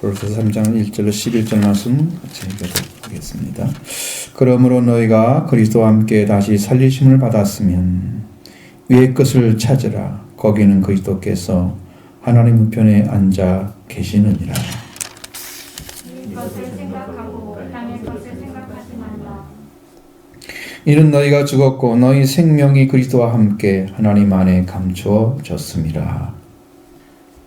고린도서 3장 1절로 11절 말씀 같이 읽어보겠습니다. 그러므로 너희가 그리스도와 함께 다시 살리심을 받았으면 위의 것을 찾으라. 거기는 그리스도께서 하나님 우편에 앉아 계시느니라. 이 것을 생각하고 땅의 것을 생각하지 말라. 이는 너희가 죽었고 너희 생명이 그리스도와 함께 하나님 안에 감추어졌음이라.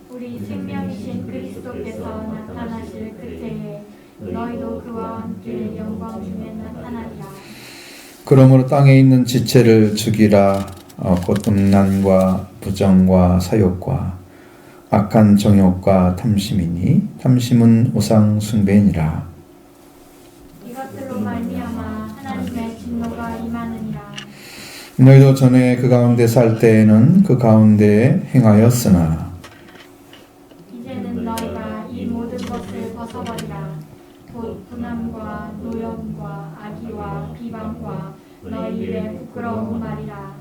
우리 생명이신 그리스도께서 나타나실 그때에 너희도 그와 함께 영광 중에 나타나리라. 그러므로 땅에 있는 지체를 죽이라. 곧 음란과 부정과 사욕과 악한 정욕과 탐심이니 탐심은 우상 숭배니라. 이것들로 말미암아 하나님의 진노가 임하느니라. 너희도 전에 그 가운데 살 때에는 그 가운데 행하였으나 이제는 너희가 이 모든 것을 벗어버리라. 곧 분함과 노염과 악의와 비방과 너희 입에 부끄러운 말이라.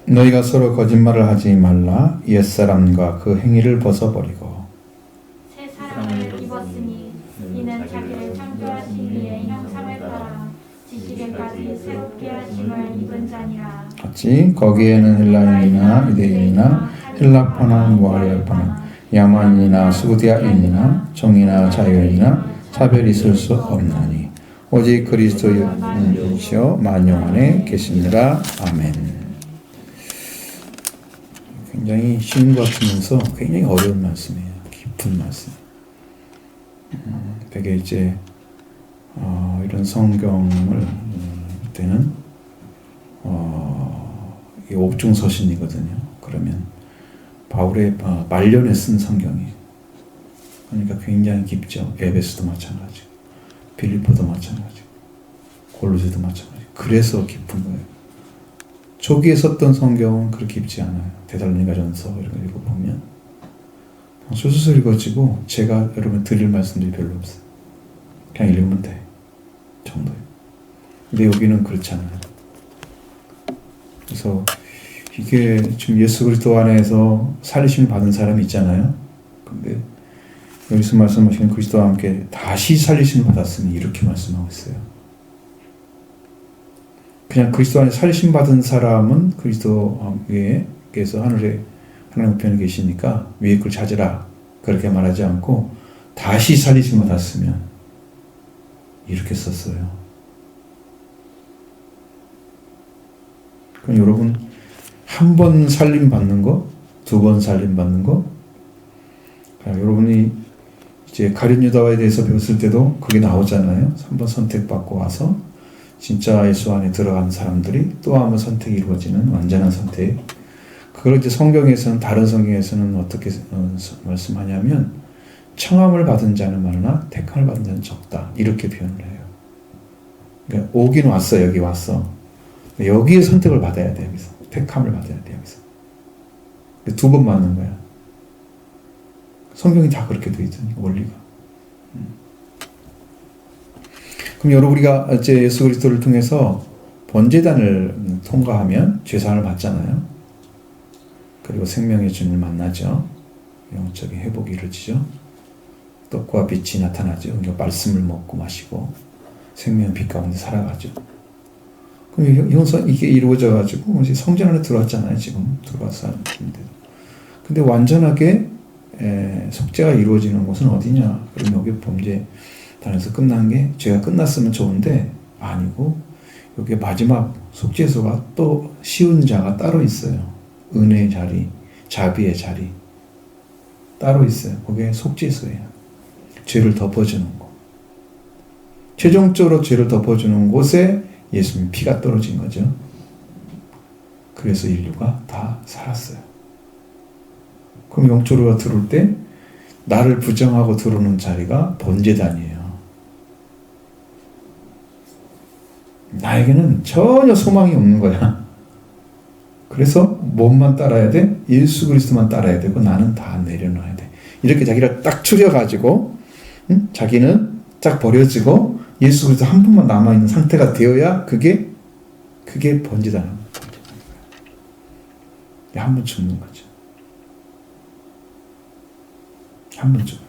너희가 서로 거짓말을 하지 말라. 옛사람과 그 행위를 벗어버리고 새 사람을 입었으니 이는 자기를 창조하신 이의 형상을 따라 지식에까지 새롭게 하심을 입은 자니라. 같이 거기에는 헬라인이나 유대인이나 헬라파나 모아리아파나 야만인이나 수구디아인이나 종이나 자유인이나 차별이 있을 수 없나니 오직 그리스도이시여 만영 안에 계시니라. 아멘. 굉장히 쉬운 것 같으면서 굉장히 어려운 말씀이에요. 깊은 말씀. 되게 이제 이런 성경을 때는 이 옥중서신이거든요. 그러면 바울의 말년에 쓴 성경이에요. 그러니까 굉장히 깊죠. 에베소도 마찬가지고 빌립보도 마찬가지고 골로새도 마찬가지고. 그래서 깊은 거예요. 초기에 썼던 성경은 그렇게 깊지 않아요. 데살로니가전서 이런 거 읽어보면 술술 읽어지고 제가 여러분 드릴 말씀들이 별로 없어요. 그냥 읽으면 돼 정도예요. 근데 여기는 그렇지 않아요. 그래서 이게 지금 예수 그리스도 안에서 살리심을 받은 사람이 있잖아요. 근데 여기서 말씀하시는 그리스도와 함께 다시 살리심을 받았으니 이렇게 말씀하고 있어요. 그냥 그리스도 안에 살리심 받은 사람은 그리스도 위에서 하늘에 하나님 우편에 계시니까 위에 걸 찾으라 그렇게 말하지 않고 다시 살리심 받았으면 이렇게 썼어요. 그럼 여러분 한 번 살림 받는 거, 두 번 살림 받는 거, 여러분이 이제 가룟 유다에 대해서 배웠을 때도 그게 나오잖아요. 한 번 선택받고 와서 진짜 예수 안에 들어간 사람들이 또 한 번 선택이 이루어지는 완전한 선택. 그걸 이제 성경에서는 다른 성경에서는 어떻게 말씀하냐면 청함을 받은 자는 많으나 택함을 받은 자는 적다. 이렇게 표현을 해요. 그러니까 오긴 왔어. 여기 왔어. 여기에 선택을 받아야 돼. 여기서. 택함을 받아야 돼. 여기서. 두 번 맞는 거야. 성경이 다 그렇게 되어 있잖아요. 원리가. 그럼 여러분 우리가 이제 예수 그리스도를 통해서 번제단을 통과하면 죄사함을 받잖아요. 그리고 생명의 주님을 만나죠. 영적인 회복이 이루어지죠. 떡과 빛이 나타나죠. 그러니까 말씀을 먹고 마시고 생명의 빛 가운데 살아가죠. 그럼 이게 이루어져 가지고 이제 성전 안에 들어왔잖아요. 지금 들어와서 하는데. 근데 완전하게 속죄가 이루어지는 곳은 어디냐? 그럼 여기 범죄단에서 끝난 게 죄가 끝났으면 좋은데 아니고 여기 마지막 속죄소가 또 쉬운 자가 따로 있어요. 은혜의 자리, 자비의 자리 따로 있어요. 그게 속죄소예요. 죄를 덮어주는 곳. 최종적으로 죄를 덮어주는 곳에 예수님 피가 떨어진 거죠. 그래서 인류가 다 살았어요. 그럼 영적으로 들어올 때 나를 부정하고 들어오는 자리가 번제단이에요. 나에게는 전혀 소망이 없는 거야. 그래서 몸만 따라야 돼? 예수 그리스도만 따라야 되고 나는 다 내려놔야 돼. 이렇게 자기를 딱 추려가지고 자기는 딱 버려지고 예수 그리스도 한 분만 남아있는 상태가 되어야 그게 번제단입니다. 한 번 죽는 거죠. 한 번 죽어요.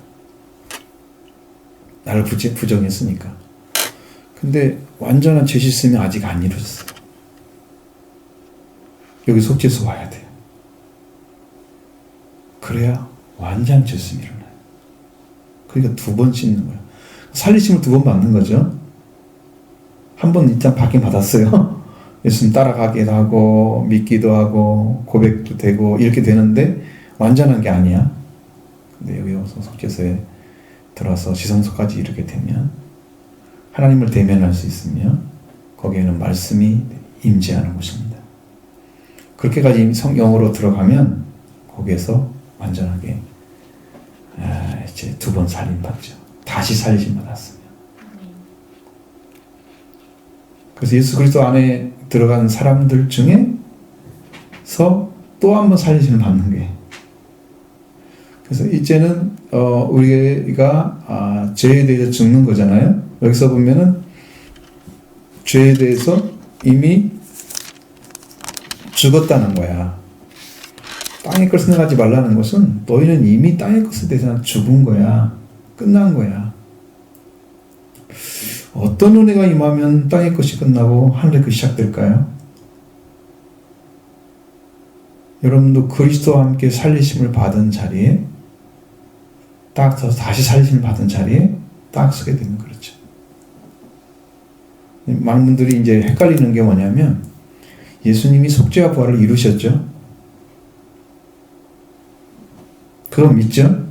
나를 부정했으니까. 근데 완전한 죄 씻음이 아직 안 이루어졌어요. 여기 속죄소 와야 돼요. 그래야 완전 죄 씻음이 일어나요. 그러니까 2번 씻는 거예요. 살리심을 2번 받는 거죠. 한 번 일단 받긴 받았어요. 예수님 따라가기도 하고 믿기도 하고 고백도 되고 이렇게 되는데 완전한 게 아니야. 근데 여기 와서 속죄소에 들어와서 지성소까지 이르게 되면 하나님을 대면할 수 있으며 거기에는 말씀이 임재하는 곳입니다. 그렇게까지 성령으로 들어가면 거기에서 완전하게 이제 2번 살림 받죠. 다시 살리심 받았으며. 그래서 예수 그리스도 안에 들어간 사람들 중에서 또 한 번 살리심을 받는 게. 그래서 이제는 우리가 죄에 대해서 죽는 거잖아요. 여기서 보면은 죄에 대해서 이미 죽었다는 거야. 땅의 걸 생각하지 말라는 것은 너희는 이미 땅의 것에 대해서 죽은 거야. 끝난 거야. 어떤 은혜가 임하면 땅의 것이 끝나고 하늘의 것이 시작될까요? 여러분도 그리스도와 함께 살리심을 받은 자리에 딱 서서 다시 살리심을 받은 자리에 딱 서게 되는 거죠. 많은 분들이 이제 헷갈리는 게 뭐냐면 예수님이 속죄와 부활을 이루셨죠? 그거 믿죠?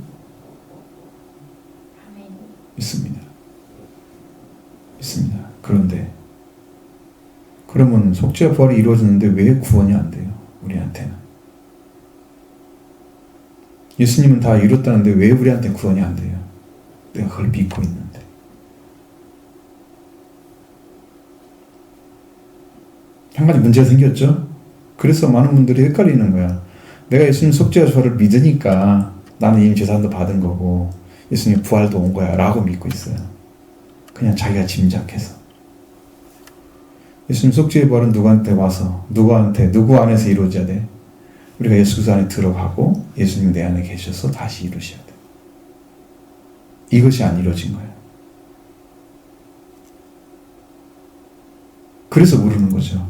믿습니다. 있습니다. 그런데 그러면 속죄와 부활이 이루어졌는데 왜 구원이 안 돼요? 우리한테는. 예수님은 다 이뤘다는데 왜 우리한테 구원이 안 돼요? 내가 그걸 믿고 있는데. 한 가지 문제가 생겼죠? 그래서 많은 분들이 헷갈리는 거야. 내가 예수님 속죄와 부활을 믿으니까 나는 이미 죄사함도 받은 거고 예수님 부활도 온 거야 라고 믿고 있어요. 그냥 자기가 짐작해서. 예수님 속죄의 부활은 누구한테 와서 누구 안에서 이루어져야 돼? 우리가 예수 그리스도 안에 들어가고 예수님 내 안에 계셔서 다시 이루셔야 돼. 이것이 안 이루어진 거예요. 그래서 모르는 거죠.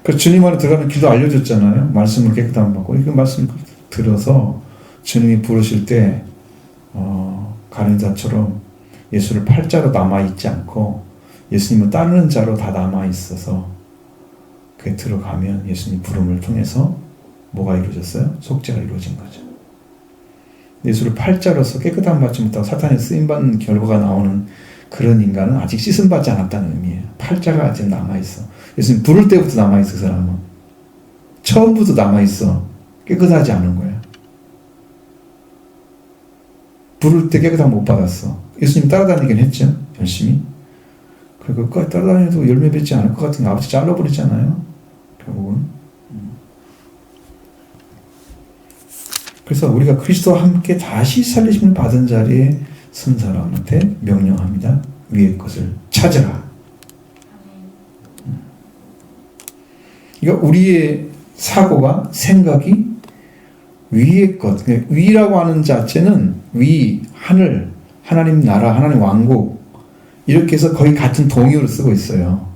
그 주님 안에 들어가는 길도 알려줬잖아요. 말씀을 깨끗함 받고 그 말씀을 들어서 주님이 부르실 때 가는 자처럼 예수를 팔자로 남아있지 않고 예수님을 따르는 자로 다 남아있어서 그에 들어가면 예수님 부름을 통해서 뭐가 이루어졌어요? 속죄가 이루어진 거죠. 예수를 팔자로서 깨끗함 받지 못하고 사탄에 쓰임받는 결과가 나오는 그런 인간은 아직 씻음받지 않았다는 의미예요. 팔자가 아직 남아있어. 예수님 부를 때부터 남아있어. 그 사람은 처음부터 남아있어. 깨끗하지 않은 거야. 부를 때 깨끗함 못 받았어. 예수님 따라다니긴 했죠. 열심히. 그리고 끝까지 따라다녀도 열매 맺지 않을 것 같은 아버지 잘라버리잖아요. 결국은. 그래서 우리가 그리스도와 함께 다시 살리심을 받은 자리에 선 사람한테 명령합니다. 위의 것을 찾으라. 그러니까 우리의 사고가 생각이 위의 것, 위라고 하는 자체는 위, 하늘, 하나님 나라, 하나님 왕국 이렇게 해서 거의 같은 동의어로 쓰고 있어요.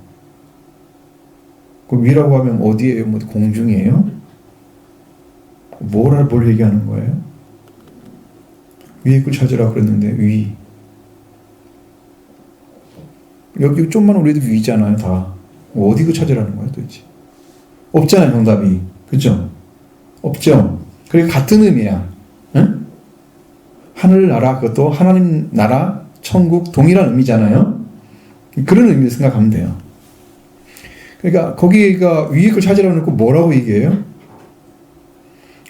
그 위라고 하면 어디예요? 뭐 공중이에요? 뭘 얘기하는 거예요? 위의 걸 찾으라 그랬는데 위. 여기 좀만 우리도 위잖아요, 다. 어디 그 찾으라는 거야, 도대체? 없잖아요, 정답이. 그죠? 없죠? 그게 같은 의미야. 응? 하늘나라, 그것도 하나님 나라, 천국, 동일한 의미잖아요? 그런 의미로 생각하면 돼요. 그러니까 거기가 위에 걸 찾으라고 놓고 뭐라고 얘기해요?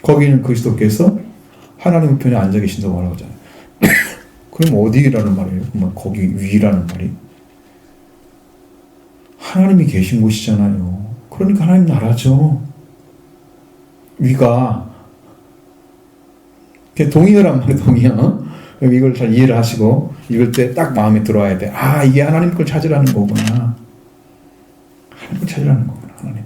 거기는 그리스도께서 하나님 우편에 앉아 계신다고 말하고 하잖아요. 그럼 어디라는 말이에요? 그럼 거기 위라는 말이? 하나님이 계신 곳이잖아요. 그러니까 하나님 나라죠. 위가 동의어란 말이에요. 동의어. 이걸 잘 이해를 하시고 읽을 때 딱 마음에 들어와야 돼. 아, 이게 하나님 걸 찾으라는 거구나. 하나님 걸 찾으라는 거구나. 하나님.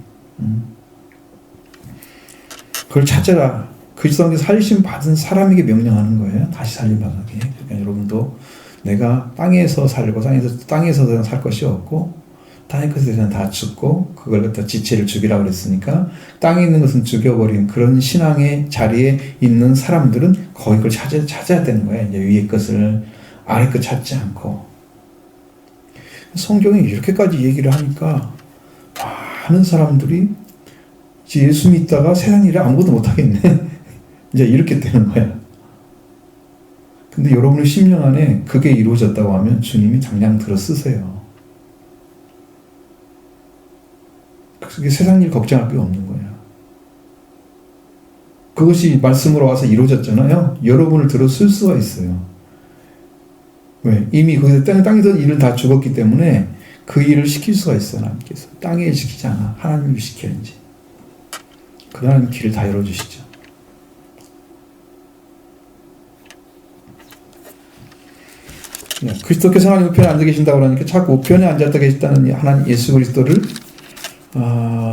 그걸 찾아라. 그리스도 안에서 살리심 받은 사람에게 명령하는 거예요. 다시 살림 받기. 그러니까 여러분도 내가 땅에서 살고 땅에서 살 것이 없고 땅의 것에 대해서는 다 죽고 그걸 갖다 지체를 죽이라고 그랬으니까 땅에 있는 것은 죽여버린 그런 신앙의 자리에 있는 사람들은 거기 걸 찾아야 되는 거예요. 이제 위의 것을 아래 것 찾지 않고. 성경이 이렇게까지 얘기를 하니까 많은 사람들이 예수 믿다가 세상 일에 아무것도 못하겠네. 이제 이렇게 되는 거야. 근데 여러분의 심령 안에 그게 이루어졌다고 하면 주님이 당장 들어 쓰세요. 그게 세상 일 걱정할 게 없는 거야. 그것이 말씀으로 와서 이루어졌잖아요. 여러분을 들어 쓸 수가 있어요. 왜? 이미 거기서 땅에서 일은 다 죽었기 때문에 그 일을 시킬 수가 있어요. 하나님께서. 땅에 시키지 않아. 하나님이 시키는지. 그 하나님 길을 다 열어주시죠. 네, 그리스도께서 하나님 우편에 앉아 계신다고 그러니까 자꾸 우편에 앉았다 계시다는 하나님 예수 그리스도를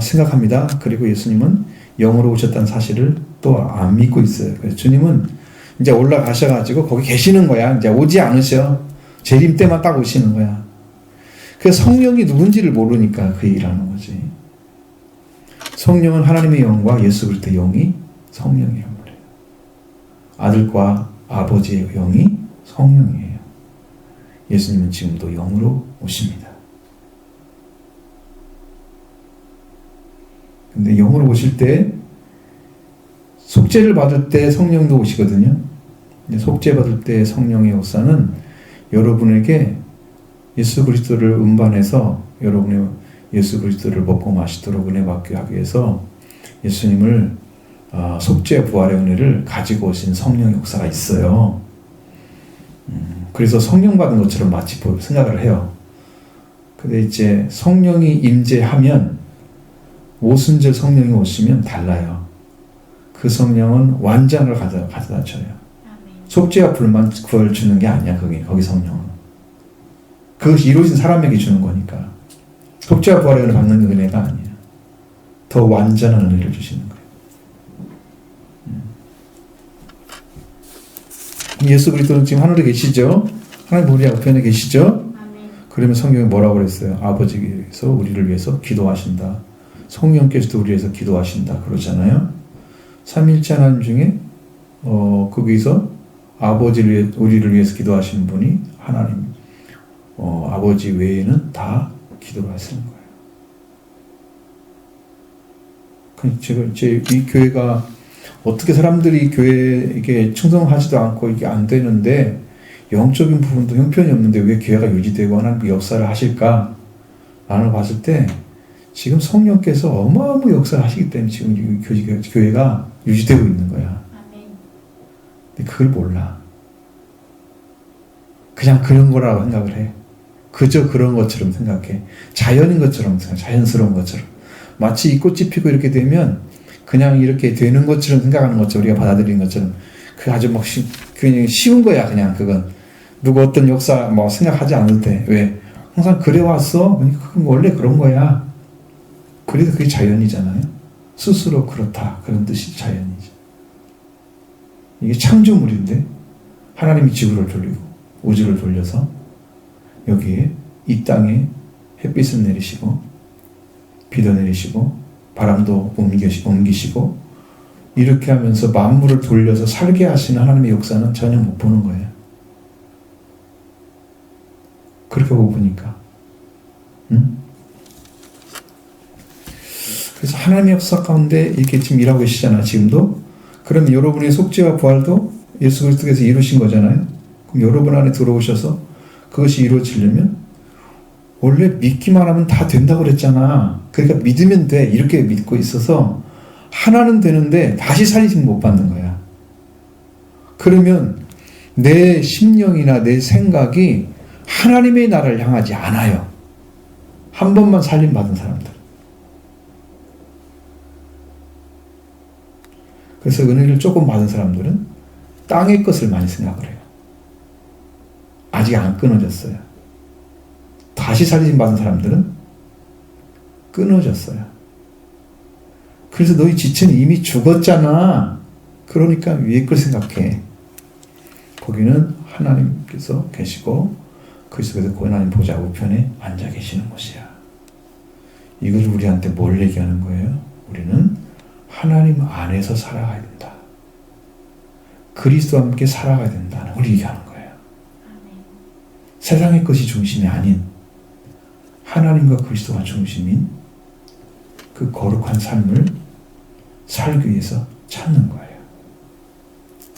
생각합니다. 그리고 예수님은 영으로 오셨다는 사실을 또 안 믿고 있어요. 그래서 주님은 이제 올라가셔가지고 거기 계시는 거야. 이제 오지 않으셔. 재림 때만 딱 오시는 거야. 그래서 성령이 누군지를 모르니까 그 얘기를 하는 거지. 성령은 하나님의 영과 예수 그리스도의 영이 성령이란 말이에요. 아들과 아버지의 영이 성령이에요. 예수님은 지금도 영으로 오십니다. 근데 영으로 오실 때 속죄를 받을 때 성령도 오시거든요. 속죄 받을 때 성령의 역사는 여러분에게 예수 그리스도를 음반해서 여러분의 예수 그리스도를 먹고 마시도록 은혜 받게 하기 위해서 예수님을 속죄 부활의 은혜를 가지고 오신 성령의 역사가 있어요. 그래서 성령 받은 것처럼 마치 생각을 해요. 근데 이제 성령이 임재하면 오순절 성령이 오시면 달라요. 그 성령은 완전을 가져다 줘요. 속죄와 불만 구원을 주는 게 아니야. 거기 성령은. 그것이 이루어진 사람에게 주는 거니까. 속죄와 부활의 은혜를 받는 그 은혜가 아니야. 더 완전한 은혜를 주시는 거예요. 예수 그리스도는 지금 하늘에 계시죠? 하나님 우리 우편에 계시죠? 그러면 성경이 뭐라고 그랬어요? 아버지께서 우리를 위해서 기도하신다. 성령께서도 우리를 위해서 기도하신다. 그러잖아요. 삼위일체 하나님 중에 거기서 우리를 위해서 기도하시는 분이 하나님 아버지 외에는 다 기도를 하시는 거예요. 이 교회가 어떻게 사람들이 교회에게 충성하지도 않고 이게 안 되는데 영적인 부분도 형편이 없는데 왜 교회가 유지되고 하나님의 역사를 하실까? 라는 걸 봤을 때 지금 성령께서 어마어마한 역사를 하시기 때문에 지금 교회가 유지되고 있는 거야. 근데 그걸 몰라. 그냥 그런 거라고 생각을 해. 그저 그런 것처럼 생각해. 자연인 것처럼 생각해. 자연스러운 것처럼. 마치 이 꽃이 피고 이렇게 되면 그냥 이렇게 되는 것처럼 생각하는 것처럼 우리가 받아들이는 것처럼 그 아주 막 그냥 쉬운 거야. 그냥 그건 누구 어떤 역사 뭐 생각하지 않을 때 왜 항상 그래 왔어? 그러니까 그건 원래 그런 거야. 그래서 그게 자연이잖아요. 스스로 그렇다 그런 뜻이 자연이죠. 이게 창조물인데 하나님이 지구를 돌리고 우주를 돌려서 여기에 이 땅에 햇빛을 내리시고 비도 내리시고 바람도 옮기시고 이렇게 하면서 만물을 돌려서 살게 하시는 하나님의 역사는 전혀 못 보는 거예요. 그렇게 보고 보니까 그래서 하나님의 역사 가운데 이렇게 지금 일하고 계시잖아요. 지금도. 그러면 여러분의 속죄와 부활도 예수 그리스도께서 이루신 거잖아요. 그럼 여러분 안에 들어오셔서 그것이 이루어지려면 원래 믿기만 하면 다 된다고 그랬잖아. 그러니까 믿으면 돼. 이렇게 믿고 있어서 하나는 되는데 다시 살리심 못 받는 거야. 그러면 내 심령이나 내 생각이 하나님의 나라를 향하지 않아요. 한 번만 살림 받은 사람들. 그래서 은혜를 조금 받은 사람들은 땅의 것을 많이 생각을 해요. 아직 안 끊어졌어요. 다시 살리심 받은 사람들은 끊어졌어요. 그래서 너희 지체는 이미 죽었잖아. 그러니까 위에 걸 생각해. 거기는 하나님께서 계시고 그리스도께서 그 하나님 보좌 우편에 앉아 계시는 곳이야. 이걸 우리한테 뭘 얘기하는 거예요? 우리는 하나님 안에서 살아가야 된다. 그리스도와 함께 살아가야 된다는 걸 얘기하는 거예요. 세상의 것이 중심이 아닌 하나님과 그리스도가 중심인 그 거룩한 삶을 살기 위해서 찾는 거예요.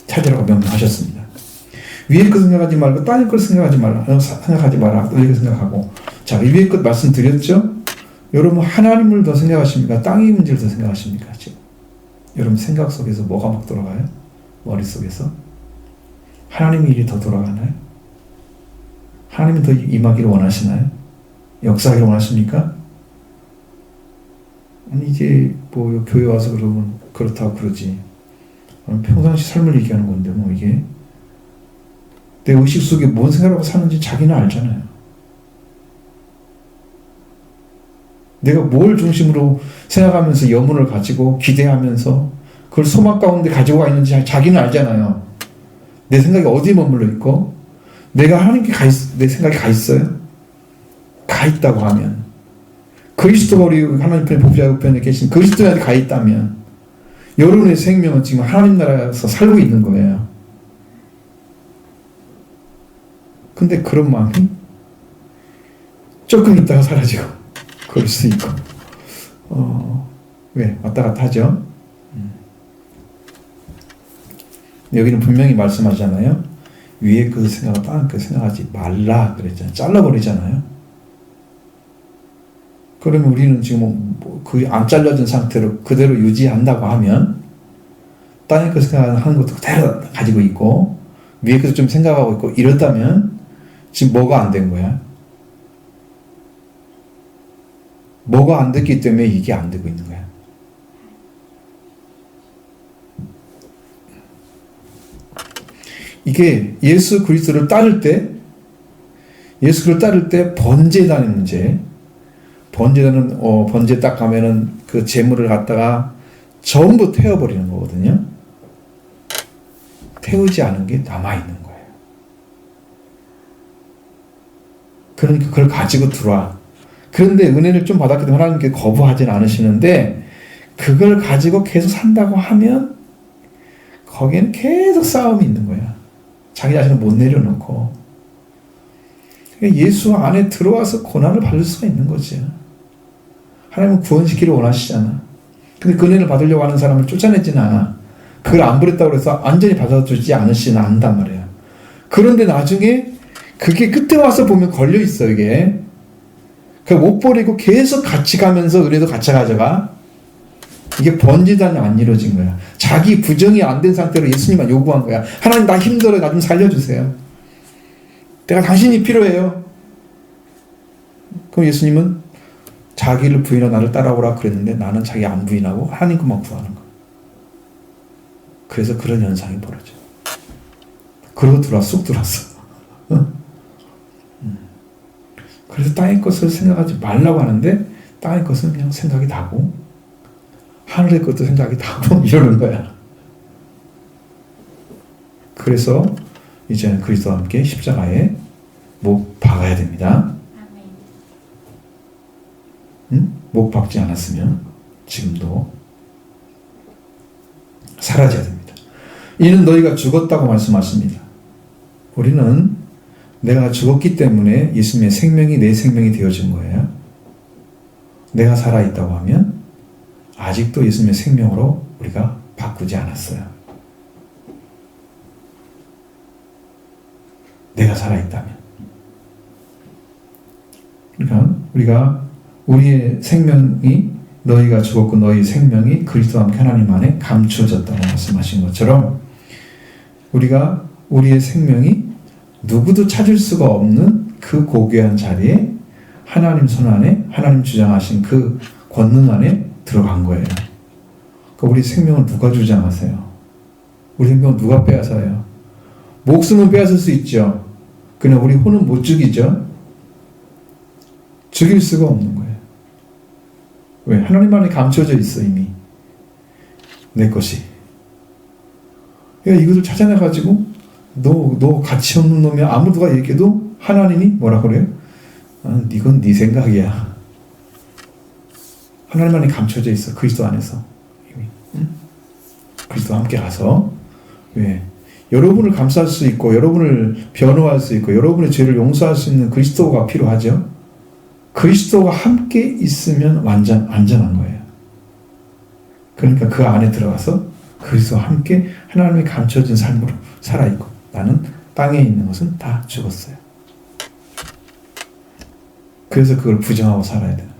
찾으라고 명령하셨습니다. 위에 것 생각하지 말고 땅의 것 생각하지 마라. 위에 것 생각하고. 자, 위에 것 말씀드렸죠? 여러분 하나님을 더 생각하십니까? 땅의 문제를 더 생각하십니까? 지금 여러분 생각 속에서 뭐가 막 돌아가요? 머릿속에서? 하나님의 일이 더 돌아가나요? 하나님이 더 임하기를 원하시나요? 역사하기를 원하십니까? 아니 이제 뭐 교회 와서 그러면 그렇다고 그러지. 평상시 삶을 얘기하는 건데 뭐 이게 내 의식 속에 뭔 생각하고 사는지 자기는 알잖아요. 내가 뭘 중심으로 생각하면서 염원을 가지고 기대하면서 그걸 소망 가운데 가지고 가 있는지 자기는 알잖아요. 내 생각이 어디에 머물러 있고 내가 하나님께 내 생각이 가 있어요? 가 있다고 하면 그리스도가 우리 하나님 편에 보좌 편에 계신 그리스도한테 가 있다면 여러분의 생명은 지금 하나님 나라에서 살고 있는 거예요. 근데 그런 마음이 조금 있다가 사라지고 그럴 수 있고 왜? 왔다 갔다 하죠. 여기는 분명히 말씀하잖아요. 위에 그 생각을 땅에 그 생각하지 말라 그랬잖아요. 잘라버리잖아요. 그러면 우리는 지금 그 안 잘라진 상태로 그대로 유지한다고 하면 땅에 그 생각하는 것도 그대로 가지고 있고 위에 것도 좀 생각하고 있고 이렇다면 지금 뭐가 안 된 거야? 뭐가 안 됐기 때문에 이게 안 되고 있는 거야. 이게 예수 그리스도를 따를 때 번제단의 문제. 번제단은 번제 딱 가면은 그 제물을 갖다가 전부 태워버리는 거거든요. 태우지 않은 게 남아있는 거예요. 그러니까 그걸 가지고 들어와. 그런데 은혜를 좀 받았기 때문에 하나님께 거부하진 않으시는데 그걸 가지고 계속 산다고 하면 거기에는 계속 싸움이 있는 거야. 자기 자신을 못 내려놓고. 그러니까 예수 안에 들어와서 고난을 받을 수가 있는 거지. 하나님은 구원시키를 원하시잖아. 근데 그 은혜를 받으려고 하는 사람을 쫓아내지는 않아. 그걸 안 버렸다고 해서 완전히 받아주지 않으시는 않는단 말이야. 그런데 나중에 그게 끝에 와서 보면 걸려 있어 이게. 못 버리고 계속 같이 가면서 은혜도 같이 가져가. 이게 번제단이 안 이루어진 거야. 자기 부정이 안 된 상태로 예수님만 요구한 거야. 하나님 나 힘들어 나 좀 살려주세요. 내가 당신이 필요해요. 그럼 예수님은 자기를 부인하고 나를 따라오라 그랬는데 나는 자기 안 부인하고 하나님 것만 구하는 거야. 그래서 그런 현상이 벌어져. 그러고 쑥 들어왔어. 그래서 땅의 것을 생각하지 말라고 하는데 땅의 것은 그냥 생각이 나고 하늘의 것도 생각이 나고 이러는 거야. 그래서 이제는 그리스도와 함께 십자가에 못 박아야 됩니다. 못 박지 않았으면 지금도 사라져야 됩니다. 이는 너희가 죽었다고 말씀하십니다. 우리는 내가 죽었기 때문에 예수님의 생명이 내 생명이 되어진 거예요. 내가 살아있다고 하면 아직도 예수님의 생명으로 우리가 바꾸지 않았어요. 내가 살아있다면. 그러니까 우리가 우리의 생명이 너희가 죽었고 너희 생명이 그리스도와 함께 하나님 안에 감추어졌다고 말씀하신 것처럼 우리가 우리의 생명이 누구도 찾을 수가 없는 그 고귀한 자리에 하나님 손 안에 하나님 주장하신 그 권능 안에 들어간 거예요. 그러니까 우리 생명을 누가 주장하세요? 우리 생명을 누가 빼앗아요? 목숨은 빼앗을 수 있죠. 그러나 우리 혼은 못 죽이죠. 죽일 수가 없는 거예요. 왜? 하나님 안에 감춰져 있어 이미. 내 것이. 야, 이것을 찾아내가지고 너 가치 없는 놈이야. 아무 누가 얘기해도 하나님이 뭐라 그래요? 이건 네 생각이야. 하나님 안에 감춰져 있어. 그리스도 안에서. 이미. 응? 그리스도와 함께 가서 왜? 여러분을 감쌀 수 있고 여러분을 변호할 수 있고 여러분의 죄를 용서할 수 있는 그리스도가 필요하죠. 그리스도가 함께 있으면 완전 안전한 거예요. 그러니까 그 안에 들어가서 그리스도와 함께 하나님의 감춰진 삶으로 살아있고 나는 땅에 있는 것은 다 죽었어요. 그래서 그걸 부정하고 살아야 되는 거죠.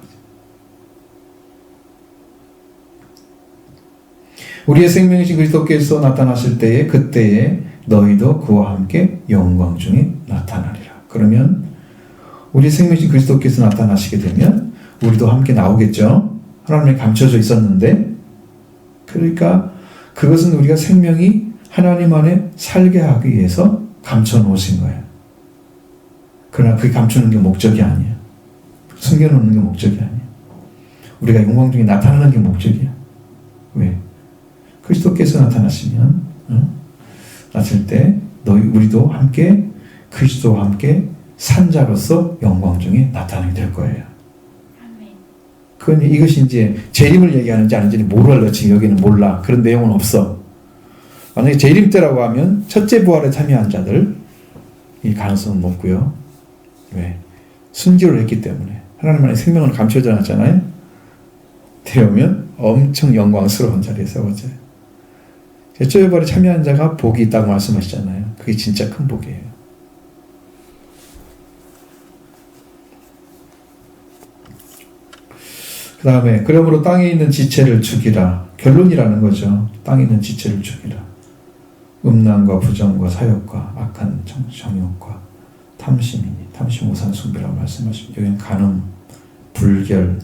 우리의 생명이신 그리스도께서 나타나실 때에 그때에 너희도 그와 함께 영광 중에 나타나리라. 그러면 우리 생명이신 그리스도께서 나타나시게 되면 우리도 함께 나오겠죠. 하나님이 감춰져 있었는데 그러니까 그것은 우리가 생명이 하나님 안에 살게 하기 위해서 감춰 놓으신 거예요. 그러나 그게 감추는 게 목적이 아니에요. 숨겨놓는 게 목적이 아니에요. 우리가 영광 중에 나타나는 게 목적이야. 왜? 그리스도께서 나타나시면 나실 때 우리도 함께 그리스도와 함께 산자로서 영광 중에 나타나게 될 거예요. 그건 이것이 이제 재림을 얘기하는지 아닌지 모르겠어. 지금 여기는 몰라. 그런 내용은 없어. 만약에 재림 때라고 하면 첫째 부활에 참여한 자들 이 가능성은 높고요. 왜? 순교를 했기 때문에 하나님 안에 생명을 감춰져 놨잖아요. 되오면 엄청 영광스러운 자리에 세워져요. 첫째 부활에 참여한 자가 복이 있다고 말씀하시잖아요. 그게 진짜 큰 복이에요. 그 다음에 그러므로 땅에 있는 지체를 죽이라. 결론이라는 거죠. 땅에 있는 지체를 죽이라. 음란과 부정과 사욕과 악한 정욕과 탐심이니 탐심 우상 숭배라고 말씀하십니다. 여기는 간음, 불결,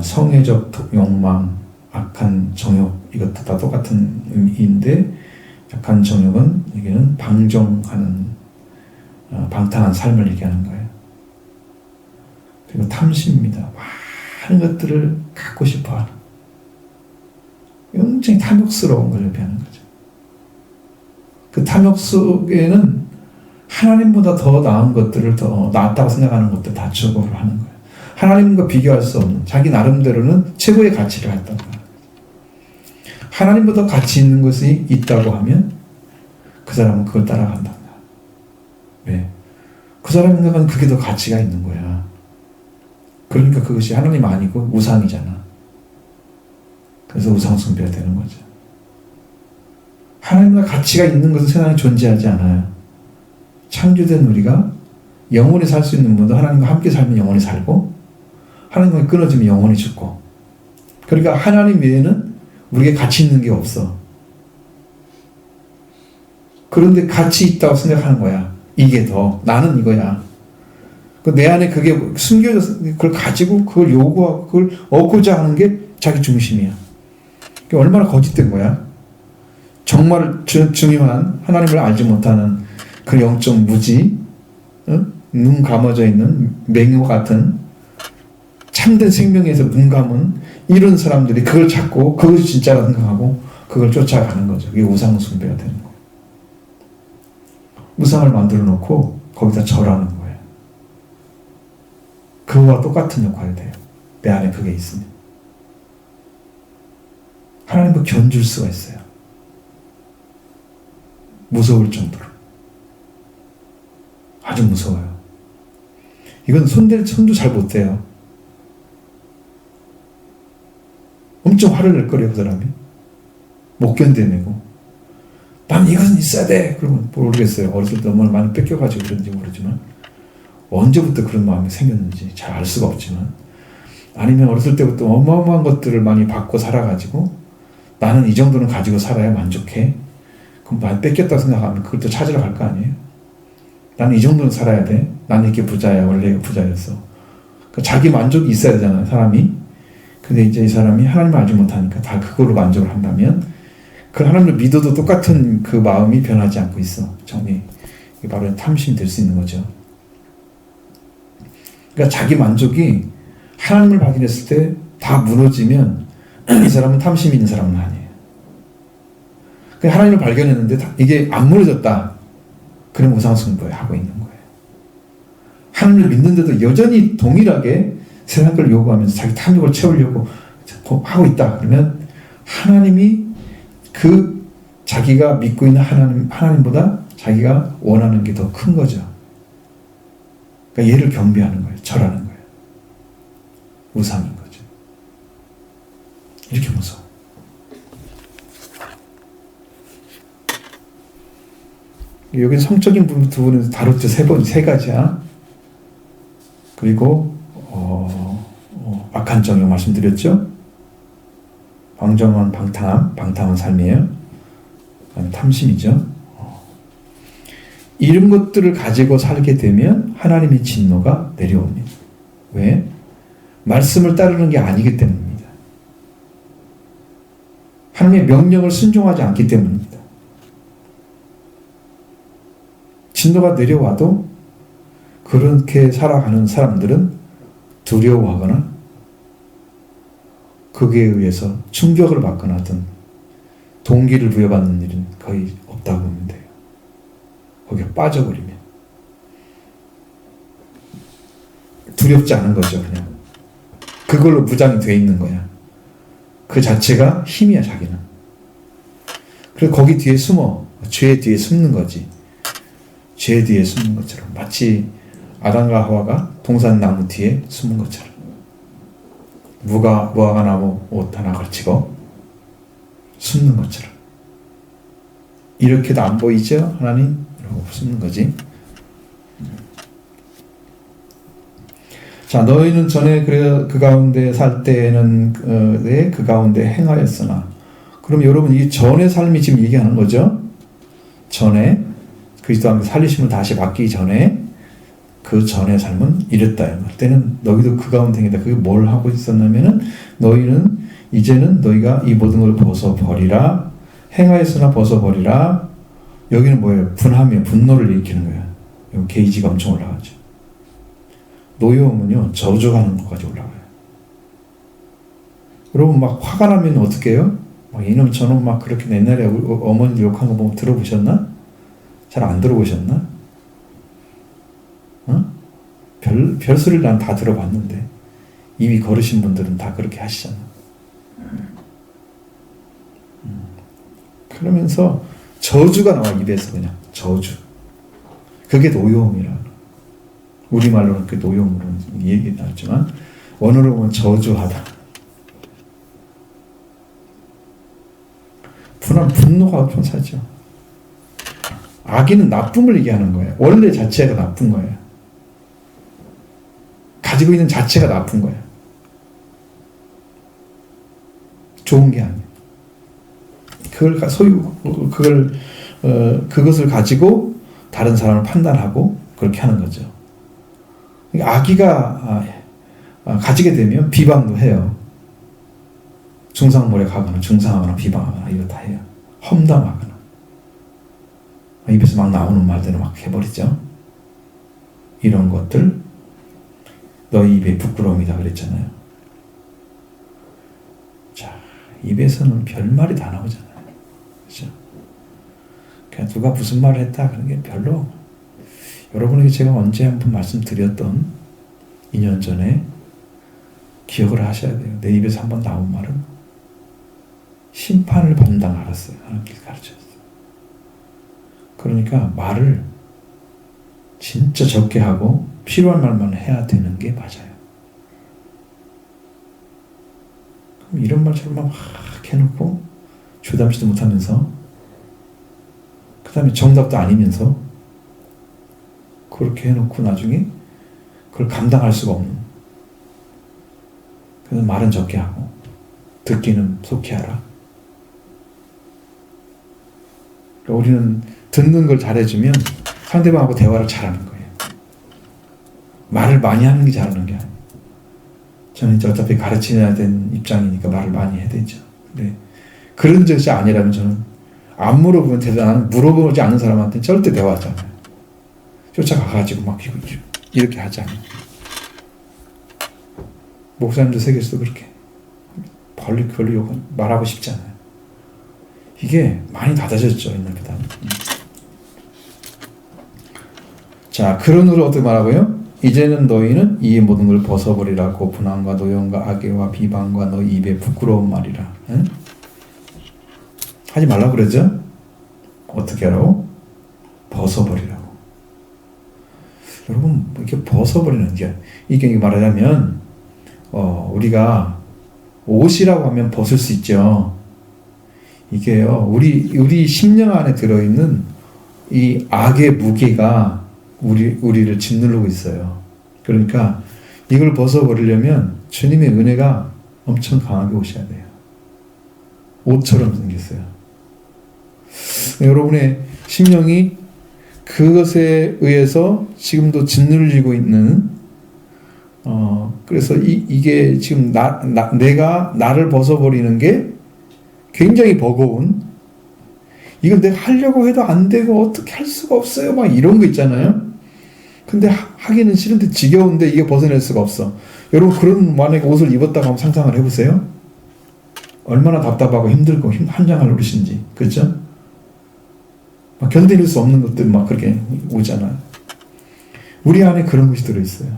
성애적 욕망, 악한 정욕 이것도 다 똑같은 의미인데 악한 정욕은 여기는 방종하는 방탕한 삶을 얘기하는 거예요. 그리고 탐심입니다. 많은 것들을 갖고 싶어하는 굉장히 탐욕스러운 걸 의미하는 거죠. 그 탐욕 속에는 하나님보다 더 나은 것들을 더 낫다고 생각하는 것들 다 추구를 하는 거예요. 하나님과 비교할 수 없는 자기 나름대로는 최고의 가치를 갖다고 하는 거예요. 하나님보다 가치 있는 것이 있다고 하면 그 사람은 그걸 따라간다. 왜? 그 사람이 생각하는 그게 더 가치가 있는 거야. 그러니까 그것이 하나님 아니고 우상이잖아. 그래서 우상 숭배가 되는 거죠. 하나님과 가치가 있는 것은 세상에 존재하지 않아요. 창조된 우리가 영원히 살 수 있는 분도 하나님과 함께 살면 영원히 살고 하나님과 끊어지면 영원히 죽고 그러니까 하나님 외에는 우리에게 가치 있는 게 없어. 그런데 가치 있다고 생각하는 거야. 이게 더 나는 이거야. 내 안에 그게 숨겨져서 그걸 가지고 그걸 요구하고 그걸 얻고자 하는 게 자기 중심이야. 그게 얼마나 거짓된 거야. 정말 중요한 하나님을 알지 못하는 그 영적 무지, 눈 감아져 있는 맹요 같은 참된 생명에서 눈 감은 이런 사람들이 그걸 찾고 그것이 진짜라 생각하고 그걸 쫓아가는 거죠. 그게 우상 숭배가 되는 거예요. 우상을 만들어 놓고 거기다 절하는 거예요. 그거와 똑같은 역할이 돼요. 내 안에 그게 있으면. 하나님도 견줄 수가 있어요. 무서울 정도로. 아주 무서워요. 이건 손도 잘 못 대요. 엄청 화를 낼 거래요, 그 사람이. 못 견뎌내고. 난 이것은 있어야 돼! 그러면 모르겠어요. 어렸을 때 너무 많이 뺏겨가지고 그런지 모르지만. 언제부터 그런 마음이 생겼는지 잘 알 수가 없지만. 아니면 어렸을 때부터 어마어마한 것들을 많이 받고 살아가지고 나는 이 정도는 가지고 살아야 만족해. 그럼 많이 뺏겼다고 생각하면 그걸 또 찾으러 갈 거 아니에요? 나는 이 정도는 살아야 돼. 나는 이렇게 부자야. 원래 부자였어. 그러니까 자기 만족이 있어야 되잖아요, 사람이. 근데 이제 이 사람이 하나님을 알지 못하니까 다 그거로 만족을 한다면 그 하나님을 믿어도 똑같은 그 마음이 변하지 않고 있어. 이게 바로 탐심이 될 수 있는 거죠. 그러니까 자기 만족이 하나님을 발견했을 때 다 무너지면 이 사람은 탐심이 있는 사람은 아니에요. 하나님을 발견했는데 이게 안 무너졌다. 그럼 우상숭배 하고 있는 거예요. 하나님을 믿는데도 여전히 동일하게 세상 걸 요구하면서 자기 탐욕을 채우려고 하고 있다. 그러면 하나님이 그 자기가 믿고 있는 하나님보다 자기가 원하는 게 더 큰 거죠. 그러니까 얘를 경배하는 거예요. 절하는 거예요. 우상인 거죠. 이렇게 무서워. 여기 성적인 부분 두 분은 다뤘죠. 세 가지야. 그리고 악한 정욕 말씀드렸죠. 방정한 방탕한 삶이에요. 그다음에 탐심이죠. 이런 것들을 가지고 살게 되면 하나님의 진노가 내려옵니다. 왜? 말씀을 따르는 게 아니기 때문입니다. 하나님의 명령을 순종하지 않기 때문입니다. 진노가 내려와도 그렇게 살아가는 사람들은 두려워하거나 거기에 의해서 충격을 받거나 하든 동기를 부여받는 일은 거의 없다고 보면 돼요. 거기에 빠져버리면 두렵지 않은 거죠. 그냥 그걸로 무장이 돼 있는 거야. 그 자체가 힘이야. 자기는. 그래서 거기 뒤에 숨어 죄 뒤에 숨는 거지. 죄 뒤에 숨는 것처럼 마치 아담과 하와가 동산나무 뒤에 숨은 것처럼 무화과 나무 옷 하나 걸치고 숨는 것처럼 이렇게도 안 보이죠? 하나님? 이러고 숨는 거지. 자, 너희는 전에 그 가운데 살 때에는 그 가운데 행하였으나, 그럼 여러분 이 전의 삶이 지금 얘기하는 거죠? 전에 그리스도 안에서 살리심을 다시 받기 전에 그 전의 삶은 이랬다. 그때는 너희도 그 가운데 행했다. 그게 뭘 하고 있었냐면은 너희는 이제는 너희가 이 모든 걸 벗어버리라. 행하였으나 벗어버리라. 여기는 뭐예요? 분하며 분노를 일으키는 거예요. 여기 게이지가 엄청 올라가죠. 노여움은요, 저주하는 것까지 올라가요. 여러분, 막 화가 나면 어떻게 해요? 막 이놈 저놈 막 그렇게 옛날에 어머니 욕한 거 보면 들어보셨나? 잘 안 들어보셨나? 어? 별소리를 난 다 들어봤는데, 이미 걸으신 분들은 다 그렇게 하시잖아. 그러면서 저주가 나와, 입에서 그냥. 저주. 그게 노여움이라. 우리말로는 그 노여움으로 얘기 나왔지만 원어로 보면 저주하다. 분노가 분사죠. 악의는 나쁨을 얘기하는 거예요. 원래 자체가 나쁜 거예요. 가지고 있는 자체가 나쁜 거예요. 좋은 게 아니에요. 그것을 가지고 다른 사람을 판단하고 그렇게 하는 거죠. 악의가 가지게 되면 비방도 해요. 중상모략 하거나 중상하거나 비방하거나 이거 다 해요. 험담하거나 입에서 막 나오는 말대로 막 해버리죠. 이런 것들 너희 입에 부끄러움이다 그랬잖아요. 자, 입에서는 별말이 다 나오잖아요. 그렇죠? 그냥 누가 무슨 말을 했다 그런 게 별로. 여러분에게 제가 언제 한번 말씀드렸던 2년 전에 기억을 하셔야 돼요. 내 입에서 한번 나온 말은 심판을 받는다는 걸 알았어요. 하나님께서 가르쳐줬어요. 그러니까 말을 진짜 적게 하고 필요한 말만 해야 되는 게 맞아요. 그럼 이런 말처럼 막 해놓고 주담지도 못하면서 그 다음에 정답도 아니면서 그렇게 해놓고 나중에 그걸 감당할 수가 없는. 그래서 말은 적게 하고 듣기는 속히 하라. 그러니까 우리는 듣는 걸 잘해주면 상대방하고 대화를 잘하는 거예요. 말을 많이 하는 게 잘하는 게 아니에요. 저는 이제 어차피 가르쳐야 되는 입장이니까 말을 많이 해야 되죠. 근데 그런 것이 아니라면 저는 안 물어보면 대단한, 물어보지 않는 사람한테는 절대 대화하지 않아요. 쫓아가가지고 막 이렇게 하지 않아요. 목사님들 세계에서도 그렇게 벌리 말하고 싶지 않아요. 이게 많이 낮아졌죠, 옛날보다. 자, 그러므로 어떻게 말하고요? 이제는 너희는 이 모든 걸 벗어버리라고 분함과 노염과 악의와 비방과 너희 입에 부끄러운 말이라. 응? 하지 말라고 그러죠? 어떻게 하라고? 벗어버리라고. 여러분, 이렇게 벗어버리는 게, 이게 말하자면, 우리가 옷이라고 하면 벗을 수 있죠. 이게요, 우리 심령 안에 들어있는 이 악의 무게가 우리를 짓누르고 있어요. 그러니까 이걸 벗어버리려면 주님의 은혜가 엄청 강하게 오셔야 돼요. 옷처럼 생겼어요. 여러분의 심령이 그것에 의해서 지금도 짓눌리고 있는, 그래서 이게 지금 내가 나를 벗어버리는 게 굉장히 버거운, 이걸 내가 하려고 해도 안 되고 어떻게 할 수가 없어요, 막 이런 거 있잖아요. 근데 하기는 싫은데 지겨운데 이게 벗어낼 수가 없어. 여러분, 그런 만약에 옷을 입었다고 한번 상상을 해보세요. 얼마나 답답하고 힘들고 한장을 누르신지. 그렇죠? 막 견딜 수 없는 것들 막 그렇게 오잖아요. 우리 안에 그런 것이 들어있어요.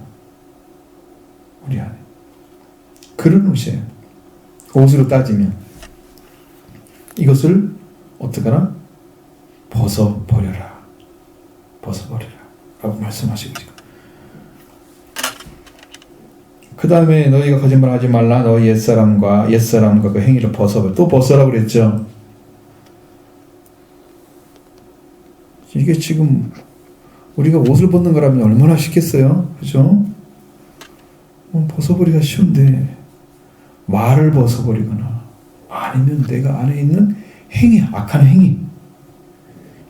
우리 안에 그런 옷이에요. 옷으로 따지면 이것을 어떻게 하나? 벗어버려라. 벗어버려라 라고 말씀하시고, 그 다음에 너희가 거짓말하지 말라. 너희 옛사람과 그 행위를 벗어버려. 또 벗어라 그랬죠. 이게 지금 우리가 옷을 벗는 거라면 얼마나 쉽겠어요, 그죠? 벗어버리기가 쉬운데 말을 벗어버리거나 아니면 내가 안에 있는 행위, 악한 행위,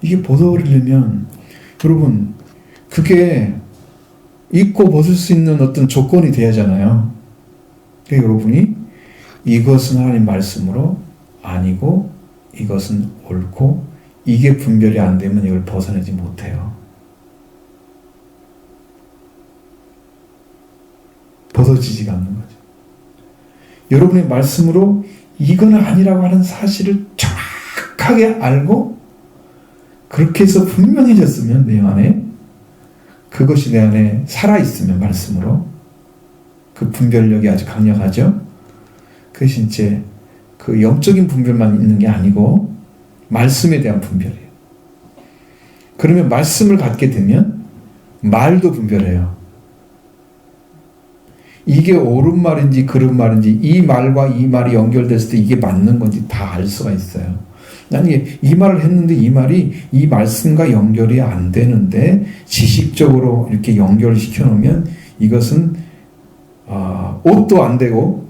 이게 벗어버리려면 여러분 그게 입고 벗을 수 있는 어떤 조건이 돼야 하잖아요. 그러니까 여러분이 이것은 하나님 말씀으로 아니고 이것은 옳고, 이게 분별이 안 되면 이걸 벗어내지 못해요. 벗어지지가 않는 거죠. 여러분의 말씀으로 이거는 아니라고 하는 사실을 정확하게 알고 그렇게 해서 분명해졌으면 내 안에, 그것이 내 안에 살아있으면 말씀으로 그 분별력이 아주 강력하죠. 그것이 이제 그 영적인 분별만 있는 게 아니고 말씀에 대한 분별이에요. 그러면 말씀을 갖게 되면 말도 분별해요. 이게 옳은 말인지 그른 말인지, 이 말과 이 말이 연결됐을 때 이게 맞는 건지 다 알 수가 있어요. 난 이 말을 했는데 이 말이 이 말씀과 연결이 안 되는데 지식적으로 이렇게 연결시켜 놓으면 이것은 옷도 안 되고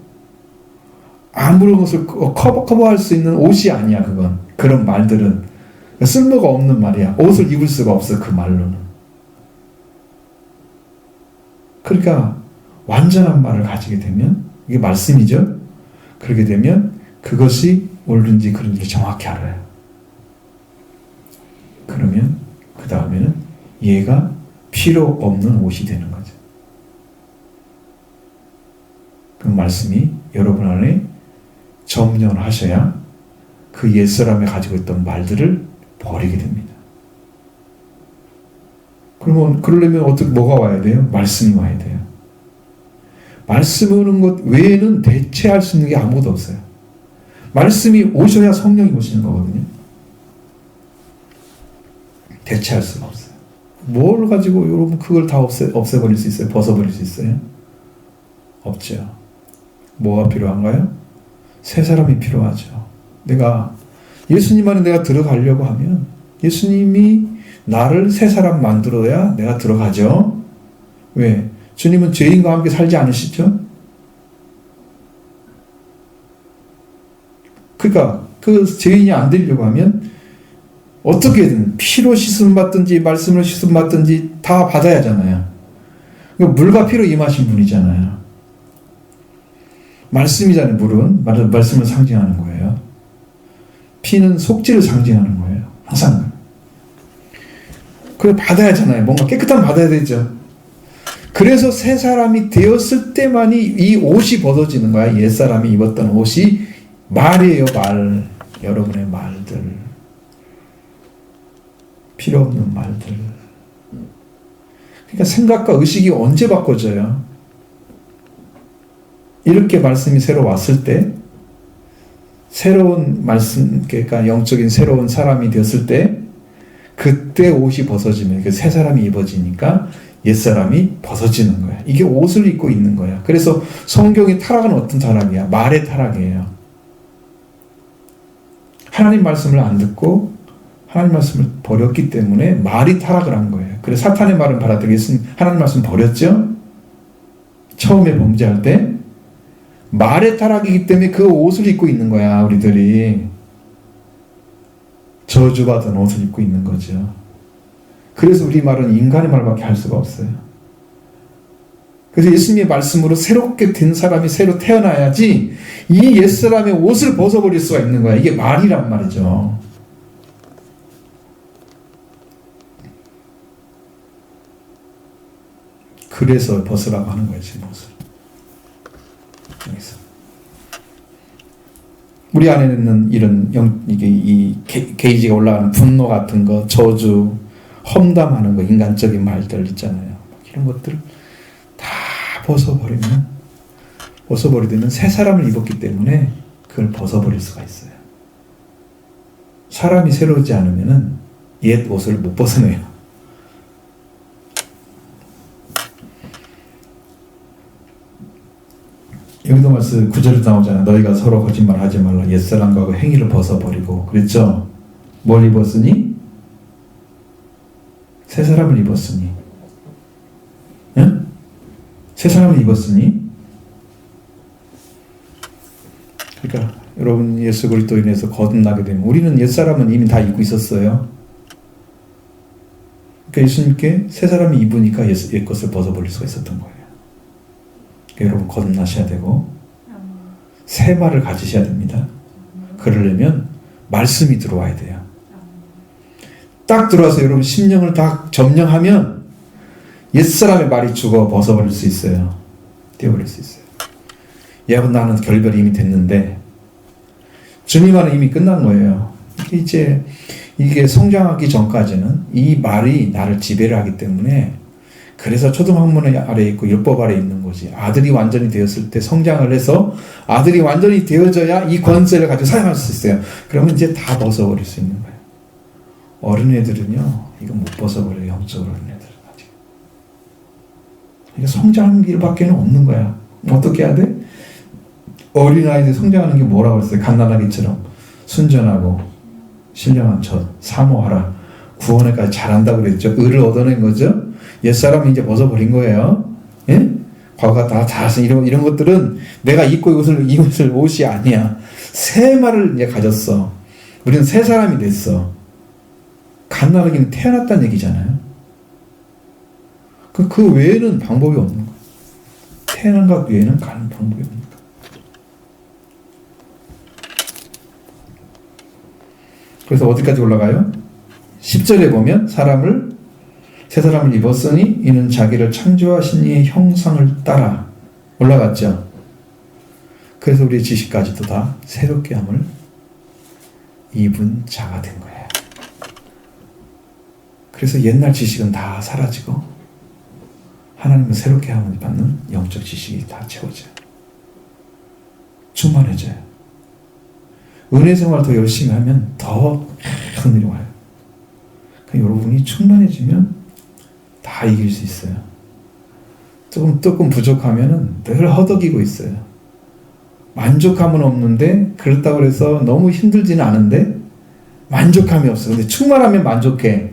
아무런 것을 커버할 수 있는 옷이 아니야. 그런 말들은 쓸모가 없는 말이야. 옷을 입을 수가 없어, 그 말로는. 그러니까 완전한 말을 가지게 되면, 이게 말씀이죠. 그렇게 되면 그것이 옳은지 그른지를 정확히 알아요. 그러면 그 다음에는 얘가 필요 없는 옷이 되는 거죠. 그 말씀이 여러분 안에 점령을 하셔야 그 옛사람이 가지고 있던 말들을 버리게 됩니다. 그러면 그러려면 뭐가 와야 돼요? 말씀이 와야 돼요. 말씀 오는 것 외에는 대체할 수 있는 게 아무것도 없어요. 말씀이 오셔야 성령이 오시는 거거든요. 대체할 수가 없어요. 뭘 가지고 여러분 그걸 다 없애버릴 수 있어요? 벗어버릴 수 있어요? 없죠. 뭐가 필요한가요? 새 사람이 필요하죠. 예수님 안에 내가 들어가려고 하면 예수님이 나를 새 사람 만들어야 내가 들어가죠. 왜? 주님은 죄인과 함께 살지 않으시죠? 그러니까 그 죄인이 안 되려고 하면 어떻게든 피로 씻음 받든지 말씀으로 씻음 받든지 다 받아야 하잖아요. 그러니까 물과 피로 임하신 분이잖아요. 말씀이잖아요. 물은 말씀을 상징하는 거예요. 피는 속죄를 상징하는 거예요. 항상. 그래 받아야 하잖아요. 뭔가 깨끗한 받아야 되죠. 그래서 새 사람이 되었을 때만이 이 옷이 벗어지는 거야. 옛사람이 입었던 옷이 말이에요. 말. 여러분의 말들, 필요 없는 말들. 그러니까 생각과 의식이 언제 바꿔져요? 이렇게 말씀이 새로 왔을 때, 새로운 말씀, 그러니까 영적인 새로운 사람이 되었을 때, 그때 옷이 벗어지면 그 새 사람이 입어지니까 옛사람이 벗어지는 거야. 이게 옷을 입고 있는 거야. 그래서 성경의 타락은 어떤 타락이야? 말의 타락이에요. 하나님 말씀을 안 듣고 하나님 말씀을 버렸기 때문에 말이 타락을 한 거예요. 그래서 사탄의 말은 받아들이고 하나님 말씀 버렸죠? 처음에 범죄할 때 말의 타락이기 때문에 그 옷을 입고 있는 거야. 우리들이 저주받은 옷을 입고 있는 거죠. 그래서 우리 말은 인간의 말밖에 할 수가 없어요. 그래서 예수님의 말씀으로 새롭게 된 사람이 새로 태어나야지 이 옛사람의 옷을 벗어버릴 수가 있는 거야. 이게 말이란 말이죠. 그래서 벗으라고 하는 거예요, 지금 옷을. 여기서. 우리 안에는 이런 이 게이지가 올라가는 분노 같은 거, 저주, 험담하는 거, 인간적인 말들 있잖아요. 이런 것들을 다 벗어버리면 새 사람을 입었기 때문에 그걸 벗어버릴 수가 있어요. 사람이 새로우지 않으면은 옛 옷을 못 벗어내요. 여기도 말씀 9절에 나오잖아요. 너희가 서로 거짓말하지 말라. 옛사람과 그 행위를 벗어버리고. 그랬죠? 뭘 입었으니? 새 사람을 입었으니. 응? 새 사람을 입었으니. 그러니까 여러분 예수 그리스도로 인해서 거듭나게 되면 우리는 옛사람은 이미 다 입고 있었어요. 그러니까 예수님께 새 사람이 입으니까 옛 것을 벗어버릴 수가 있었던 거예요. 여러분 거듭나셔야 되고 새 말을 가지셔야 됩니다. 그러려면 말씀이 들어와야 돼요. 딱 들어와서 여러분 심령을 딱 점령하면 옛사람의 말이 죽어 벗어버릴 수 있어요. 떼어버릴 수 있어요. 얘하고 나는 결별이 이미 됐는데 주님 안에 이미 끝난 거예요. 이게 성장하기 전까지는 이 말이 나를 지배를 하기 때문에 그래서 초등학문 아래에 있고 율법 아래에 있는 거지. 아들이 완전히 되었을 때 성장을 해서 아들이 완전히 되어져야 이 권세를 가지고 사용할 수 있어요. 그러면 이제 다 벗어버릴 수 있는 거예요. 어린애들은요, 이거 못 벗어버려요. 영적으로 어린애들은 아직. 그러니까 성장하는 길밖에는 없는 거야. 어떻게 해야 돼? 어린아이들 성장하는 게 뭐라고 했어요? 갓난아기처럼 순전하고 신령한 젖, 사모하라. 구원에까지 잘한다고 그랬죠. 의를 얻어낸 거죠. 옛사람이 이제 벗어버린 거예요. 예? 과거가 다 잘해서 이런 것들은 내가 입고 이 옷을 옷이 아니야. 새 말을 이제 가졌어. 우리는 새 사람이 됐어. 갓난아기는 태어났다는 얘기잖아요. 그 외에는 방법이 없는 거야. 태어난 것 외에는 가는 방법이 없는 거야. 그래서 어디까지 올라가요? 10절에 보면 새 사람을 입었으니 이는 자기를 창조하신 이의 형상을 따라 올라갔죠. 그래서 우리의 지식까지도 다 새롭게 함을 입은 자가 된 거예요. 그래서 옛날 지식은 다 사라지고 하나님은 새롭게 함을 받는 영적 지식이 다 채워져요. 충만해져요. 은혜 생활 더 열심히 하면 더 큰 일이 와요. 그러니까 여러분이 충만해지면 다 이길 수 있어요. 조금 부족하면은 늘 허덕이고 있어요. 만족함은 없는데 그렇다고 해서 너무 힘들지는 않은데 만족함이 없어. 근데 충만하면 만족해.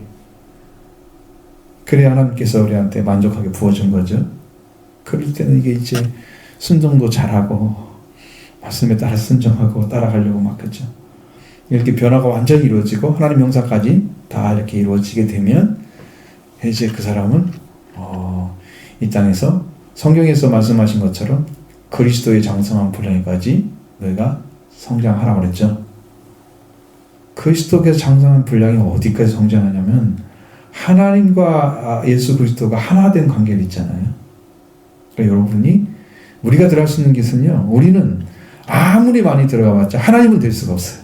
그래야 하나님께서 우리한테 만족하게 부어준 거죠. 그럴 때는 이게 이제 순종도 잘하고 말씀에 따라 순종하고 따라가려고 막 그죠. 이렇게 변화가 완전히 이루어지고 하나님 형상까지 다 이렇게 이루어지게 되면 이제 그 사람은 이 땅에서 성경에서 말씀하신 것처럼 그리스도의 장성한 분량까지 너희가 성장하라고 그랬죠. 그리스도께서 장성한 분량이 어디까지 성장하냐면 하나님과 예수 그리스도가 하나 된 관계를 있잖아요. 그러니까 여러분이 우리가 들어갈 수 있는 것은요, 우리는 아무리 많이 들어가봤자 하나님은 될 수가 없어요.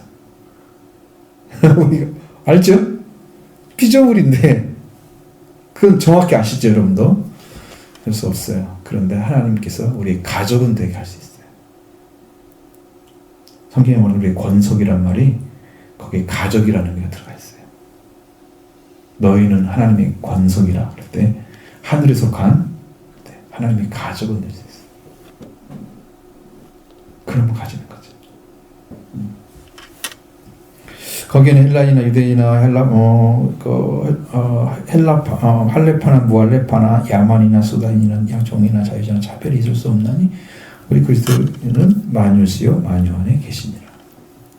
우리가 알죠? 피조물인데 그건 정확히 아시죠, 여러분도? 할 수 없어요. 그런데 하나님께서 우리의 가족은 되게 할 수 있어요. 성경에 보면 우리의 권속이란 말이 거기에 가족이라는 게 들어가 있어요. 너희는 하나님의 권속이라 그럴 때 하늘에 속한 하나님의 가족은 될 수 있어요. 그러면 가지는 거죠. 거기에는 헬라이나 유대인이나 할레파나 무할레파나 야만이나 수다인이나 양종이나 자유자나 차별이 있을 수 없나니 우리 그리스도인은 만유시요 만유 안에 계시니라.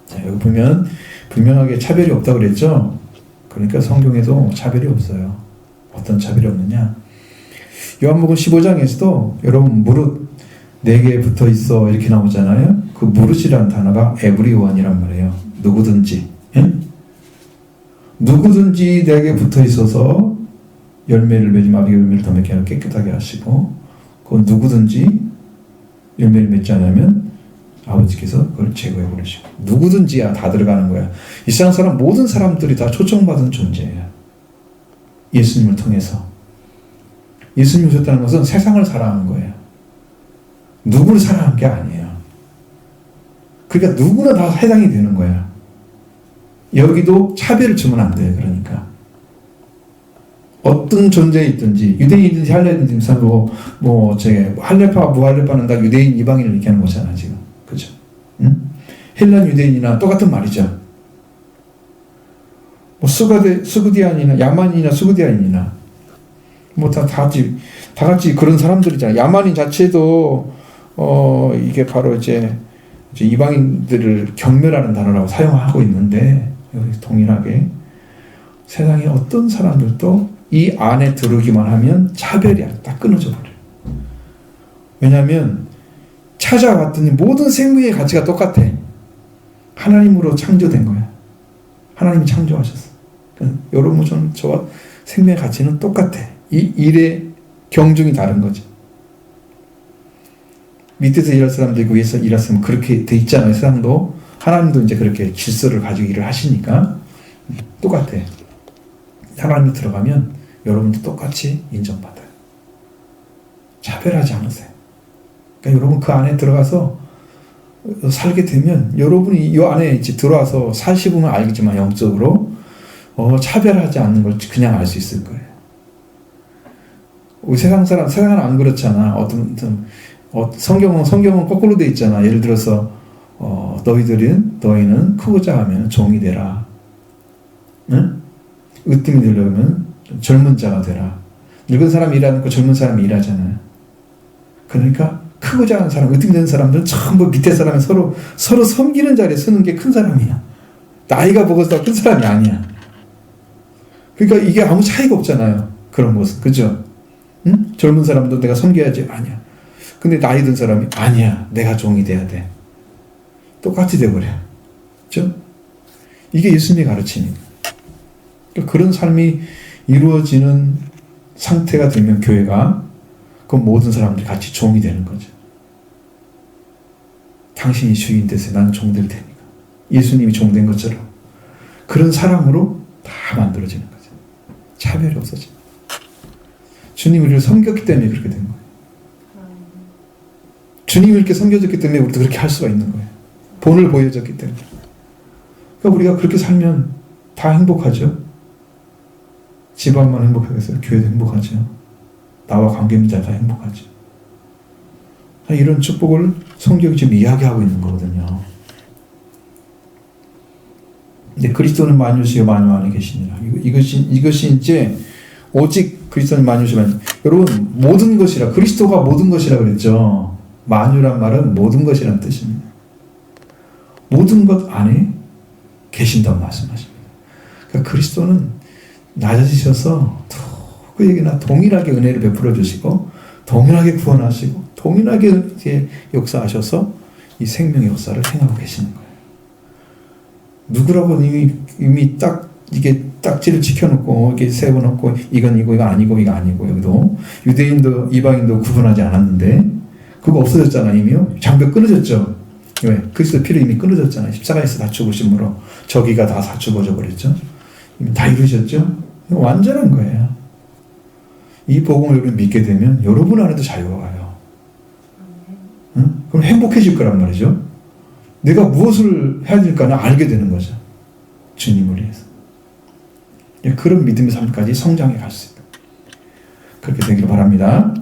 자, 여기 보면 분명하게 차별이 없다고 그랬죠. 그러니까 성경에도 차별이 없어요. 어떤 차별이 없느냐? 요한복음 15장에서도 여러분 무릇 내게 붙어 있어 이렇게 나오잖아요. 그 무릇이라는 단어가 everyone이란 말이에요. 누구든지. 누구든지 내게 붙어 있어서 열매를 맺지 마비 열매를 더 맺게 하고 깨끗하게 하시고, 그건 누구든지 열매를 맺지 않으면 아버지께서 그걸 제거해 버리시고, 누구든지야 다 들어가는 거야. 이 세상 사람 모든 사람들이 다 초청받은 존재예요. 예수님을 통해서. 예수님이 오셨다는 것은 세상을 사랑하는 거예요. 누구를 사랑한 게 아니에요. 그러니까 누구나 다 해당이 되는 거예요. 여기도 차별을 주면 안 돼요. 그러니까 어떤 존재에 있든지 유대인이든지 할례든지 할례파 무할례파는 다 유대인 이방인을 얘기하는 거잖아 지금. 그죠? 응? 헬란 유대인이나 똑같은 말이죠. 수구디안이나 야만이나 수구디안이나 다 같이 그런 사람들이잖아. 야만인 자체도 이게 바로 이제 이방인들을 경멸하는 단어라고 사용하고 있는데, 여기 동일하게 세상에 어떤 사람들도 이 안에 들어오기만 하면 차별이 딱 끊어져 버려요. 왜냐하면 찾아왔더니 모든 생명의 가치가 똑같아. 하나님으로 창조된 거야. 하나님이 창조하셨어. 그러니까 여러분 저와 생명의 가치는 똑같아. 이 일의 경중이 다른 거지. 밑에서 일할 사람도 있고 위에서 일할 사람 그렇게 돼 있잖아요. 세상도. 하나님도 이제 그렇게 질서를 가지고 일을 하시니까 똑같아. 하나님이 들어가면 여러분도 똑같이 인정받아요. 차별하지 않으세요. 그러니까 여러분 그 안에 들어가서 살게 되면 여러분이 이 안에 이제 들어와서 사시보면 알겠지만 영적으로 차별하지 않는 걸 그냥 알 수 있을 거예요. 우리 세상은 안 그렇잖아. 성경은 거꾸로 돼 있잖아. 예를 들어서 너희는 크고자 하면 종이 되라. 응? 으뜸이 되려면 젊은 자가 되라. 늙은 사람이 일하는 거 젊은 사람이 일하잖아요. 그러니까 크고자 하는 사람, 으뜸이 되는 사람들은 전부 밑에 사람이 서로 섬기는 자리에 서는 게 큰 사람이야. 나이가 먹어서 큰 사람이 아니야. 그러니까 이게 아무 차이가 없잖아요. 그런 모습. 그죠? 응? 젊은 사람도 내가 섬겨야지. 아니야. 근데 나이 든 사람이 아니야. 내가 종이 돼야 돼. 똑같이 돼버려. 그렇죠? 이게 예수님의 가르침입니다. 그러니까 그런 삶이 이루어지는 상태가 되면 교회가, 그럼 모든 사람들이 같이 종이 되는 거죠. 당신이 주인 되세요. 나는 종 될 테니까. 예수님이 종 된 것처럼 그런 사랑으로 다 만들어지는 거죠. 차별이 없어집니다. 주님이 우리를 섬겼기 때문에 그렇게 된 거예요. 주님이 이렇게 섬겨줬기 때문에 우리도 그렇게 할 수가 있는 거예요. 본을 보여줬기 때문에. 그러니까 우리가 그렇게 살면 다 행복하죠. 집안만 행복하겠어요? 교회도 행복하죠. 나와 관계자 다 행복하죠. 이런 축복을 성경이 지금 이야기하고 있는 거거든요. 근데 그리스도는 만유시요 만유 안에 계시니라. 이것이 이제 오직 그리스도는 만유시요 만유. 여러분 모든 것이라, 그리스도가 모든 것이라 그랬죠. 만유란 말은 모든 것이라는 뜻입니다. 모든 것 안에 계신다고 말씀하십니다. 그러니까 그리스도는 낮아지셔서 누구에게나 동일하게 은혜를 베풀어 주시고, 동일하게 구원하시고, 동일하게 이제 역사하셔서 이 생명의 역사를 행하고 계시는 거예요. 누구라고 이미 딱 이게 딱지를 지켜놓고 이렇게 세워놓고 이건 이거 아니고 이거 아니고, 여기도 유대인도 이방인도 구분하지 않았는데 그거 없어졌잖아. 이미요. 장벽 끊어졌죠. 왜? 그리스도 피로 이미 끊어졌잖아요. 십자가에서 다 죽으심으로 저기가 다 죽어져 버렸죠. 이미 다 이루어졌죠. 완전한 거예요. 이 복음을 여러분 믿게 되면 여러분 안에도 자유가 와요. 응? 그럼 행복해질 거란 말이죠. 내가 무엇을 해야 될까는 알게 되는 거죠. 주님을 위해서. 그런 믿음의 삶까지 성장해 갈 수 있다. 그렇게 되기를 바랍니다.